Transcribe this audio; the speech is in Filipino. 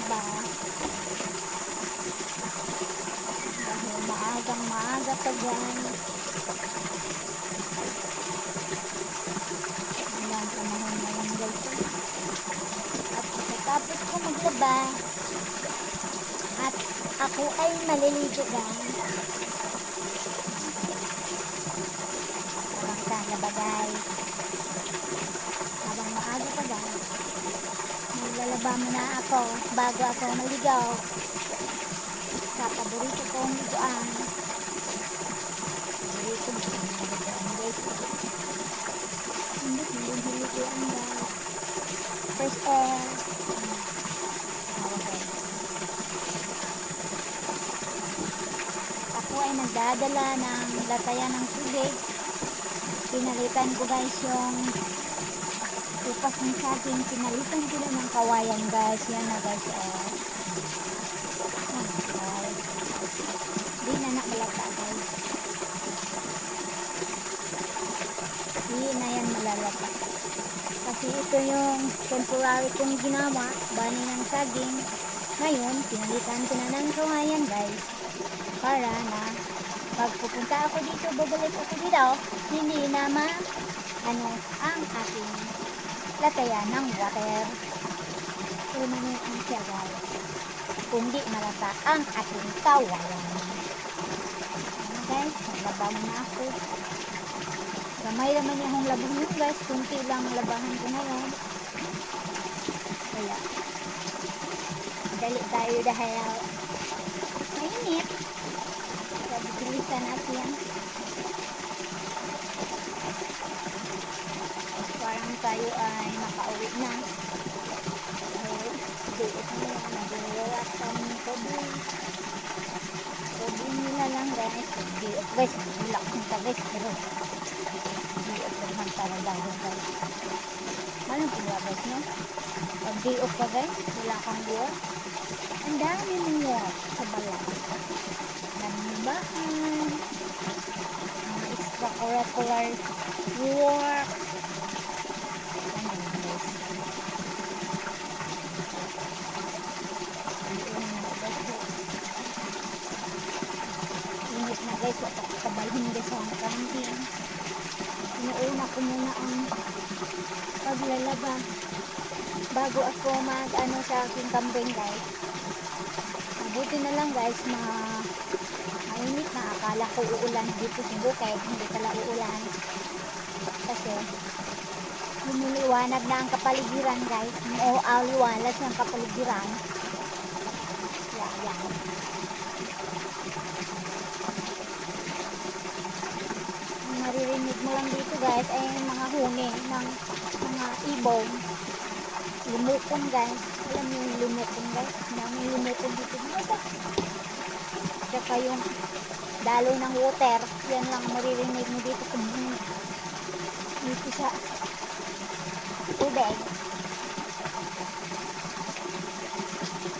maglalaba. Dahil maagang maaga pa dyan. Ayan, panahon na lang guys. At pagkatapos ko maglaba, at ako ay maliligo guys. Habang kalaba guys. Habang maaga pa guys. Maglalaba muna ako bago ako maligaw sa paborito kong liguan. Paborito kong liguan guys. Hindi liguan guys. First air. Ako ay nagdadala ng latayan ng tubig. Pinalitan ko guys yung upas ng saging. Pinalitan ko na ng kawayan guys. Yan na guys. Guys. Di na nakalata guys. Di na yan malalata. Kasi ito yung temporary kong ginawa. Bani ng saging. Ngayon, pinalitan ko na ng kawayan guys. Para na pag pupunta ako dito, babalik ako dito, hindi na ang aking latayan ng water. Unahin ang siya guys. Kundi malata ang ating kawayan. Ano guys, naglaba na ako. Gamay naman yung labong yun guys. Kunti lang labahan ko ngayon. Kaya, dali tayo dahil mainit. Bilisan natin. Parang tayo ay makauwi na. Diit na yan. Naglalawat kami ng koboy. Koboy nila lang guys. Diit guys. Bulak nita guys. Pero diit naman talaga guys. Anong pula guys no? Pag diit ka guys. Wala kang buwan. Ang dami mo sa balat. Bahan, mga extracurricular work. Init na guys, kabalhin guys ang camping. Inuuna ko muna ang paglalaba bago ako mag-ano sa aking camping guys. Mabuti na lang guys, mainit na. Akala ko uulan dito sa bukid, hindi pala uulan kasi lumiliwanag na ang kapaligiran guys. Liwanag ng kapaligiran. Yan. Ang maririnig mo lang dito guys ay mga huni ng mga ibon. Lumukong guys. Alam mo yung lumukong guys? May lumukong dito guys. Tsaka yung daloy ng water, yan lang maririnig mo dito sa tubig.